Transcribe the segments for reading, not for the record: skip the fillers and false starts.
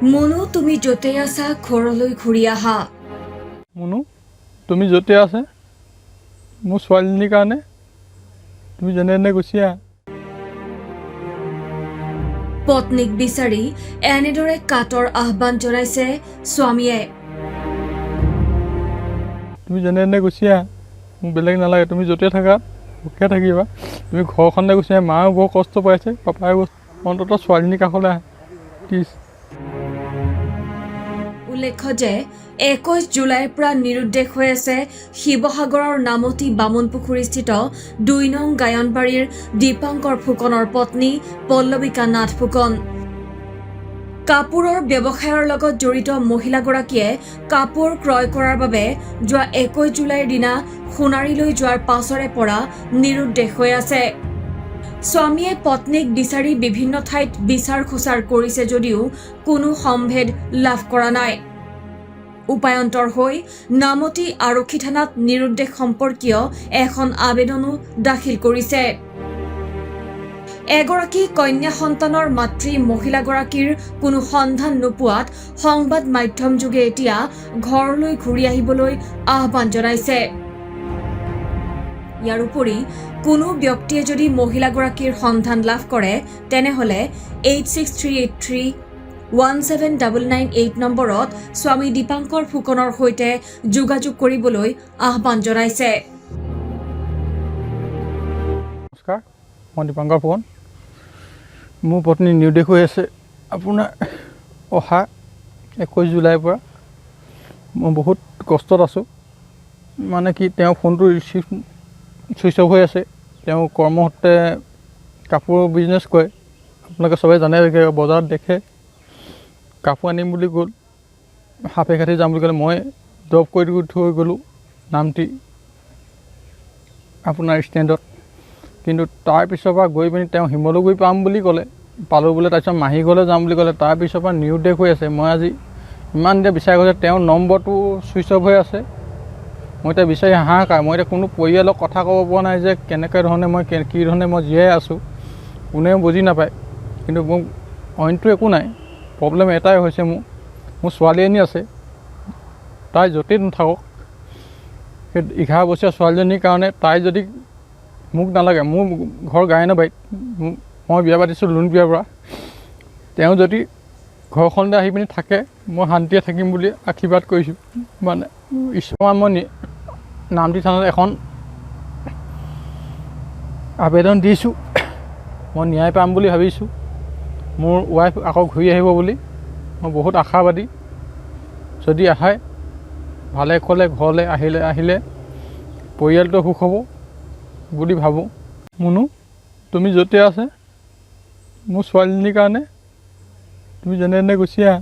মুনু তুমি য'তে আছা ঘৰলৈ ঘূৰি আহা। মুনু তুমি য'তে আছে মোৰ ছোৱালীজনীৰ কাৰণে তুমি যেনে যেনে গুচি আহা। পত্নীক বিচাৰি এনেদৰে কাতৰ আহ্বান জনাইছে স্বামীয়ে। তুমি যেনে যেনে গুচি আহা, মোক বেলেগ নালাগে, তুমি য'তে থাকা সুখে থাকিবা। তুমি ঘৰখনলৈ গুচি আহা, মায়েও বৰ কষ্ট পাইছে, পাপায়েও অন্ততঃ ছোৱালীজনীৰ কাষলৈ আহা প্লিজ। উল্লেখ্য যে 21 জুলাইৰ পৰা নিৰুদ্দেশ হৈ আছে শিৱসাগৰৰ নামতি বামুণপুখুৰীস্থিত 2 নং গায়নবাৰীৰ দীপাংকৰ ফুকনৰ পত্নী পল্লৱিকা নাথ ফুকন। কাপোৰৰ ব্যৱসায়ৰ লগত জড়িত মহিলাগৰাকীয়ে কাপোৰ ক্ৰয় কৰাৰ বাবে যোৱা 21 জুলাইৰ দিনা সোণাৰীলৈ যোৱাৰ পাছৰে পৰা নিৰুদ্দেশ হৈ আছে। স্বামীয়ে পত্নীক বিচাৰি বিভিন্ন ঠাইত বিচাৰ খোচাৰ কৰিছে যদিও কোনো সম্ভেদ লাভ কৰা নাই। উপায়ন্তৰ হৈ নামতি আৰক্ষী থানাত নিৰুদ্দেশ সম্পৰ্কীয় এখন আবেদনো দাখিল কৰিছে। এগৰাকী কন্যা সন্তানৰ মাতৃ মহিলাগৰাকীৰ কোনো সন্ধান নোপোৱাত সংবাদ মাধ্যম যোগে এতিয়া ঘৰলৈ ঘূৰি আহিবলৈ আহ্বান জনাইছে। ইয়াৰ উপৰি কোনো ব্যক্তিয়ে যদি মহিলাগৰাকীৰ সন্ধান লাভ কৰে তেনেহলে 8638317998 নম্বৰত স্বামী দীপাংকৰ ফুকনৰ সৈতে যোগাযোগ কৰিবলৈ আহ্বান জনাইছে। নমস্কাৰ, মই দীপাংকৰ ফুকন। মোৰ পত্নী নিৰুদ্দেশ হৈ আছে আপোনাৰ অহা 21 জুলাইৰ পৰা। মই বহুত কষ্টত আছোঁ, মানে কি তেওঁ ফোনটো ছুইচ অফ হৈ আছে। তেওঁ কৰ্মসূত্ৰে কাপোৰৰ বিজনেছ কৰে, আপোনালোকে চবেই জানে, বজাৰত দেখে। কাপোৰ আনিম বুলি গ'ল, সাপে খাটি যাম বুলি ক'লে, মই ড্ৰপ কৰি থৈ গ'লোঁ নামতি আপোনাৰ ষ্টেণ্ডত। কিন্তু তাৰপিছৰ পৰা গৈ পিনি তেওঁ শিমলুগুৰি পাম বুলি ক'লে, পালোঁ বোলে। তাৰপিছত মাহীঘৰলৈ যাম বুলি ক'লে, তাৰপিছৰ পৰা নিৰুদ্দেশ হৈ আছে। মই আজি ইমান এতিয়া বিচাৰি গৈছে, তেওঁৰ নম্বৰটো ছুইচ অফ হৈ আছে। মই এতিয়া বিচাৰি হাহাকাৰ। মই এতিয়া কোনো পৰিয়ালক কথা ক'ব পৰা নাই যে কেনেকৈ ধৰণে মই কি ধৰণে মই জীয়াই আছোঁ, কোনেও বুজি নাপায়। কিন্তু মোক অইনটো একো নাই, প্ৰব্লেম এটাই হৈছে, মোৰ ছোৱালী এজনী আছে, তাই য'তেই নাথাকক, সেই 11 বছৰীয়া ছোৱালীজনীৰ কাৰণে তাই যদি মোক নালাগে, মোৰ ঘৰ গায়নবাৰীত, মই বিয়া পাতিছোঁ লুণ বিয়াৰ পৰা, তেওঁ যদি ঘৰখনলৈ আহি পিনি থাকে, মই শান্তিয়ে থাকিম বুলি আশীৰ্বাদ কৰিছোঁ। মানে ঈশ্বৰ, মই নামতি থানাত এখন আবেদন দিছোঁ, মই ন্যায় পাম বুলি ভাবিছোঁ। মোৰ ৱাইফ আকৌ ঘূৰি আহিব বুলি মই বহুত আশাবাদী। যদি আহে ভালে ক'লে ঘৰলৈ আহিলে পৰিয়ালটো সুখ হ'ব বুলি ভাবোঁ। মুনু তুমি য'তে আছে মোৰ ছোৱালীজনীৰ কাৰণে তুমি যেনে যেনে গুচি আহা,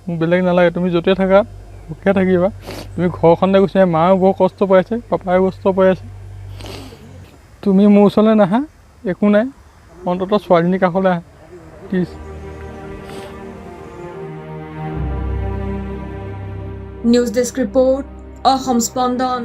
মোক বেলেগ নালাগে, তুমি য'তে থাকা সুখে থাকিবা। তুমি ঘৰখনলৈ গুচি আহা, মায়েও বৰ কষ্ট পাইছে, পাপায়েও কষ্ট পাই আছে। তুমি মোৰ ওচৰলৈ নাহা, একো নাই, অন্ততঃ ছোৱালীজনীৰ কাষলৈ আহা please. News desk report, Assam স্পন্দন।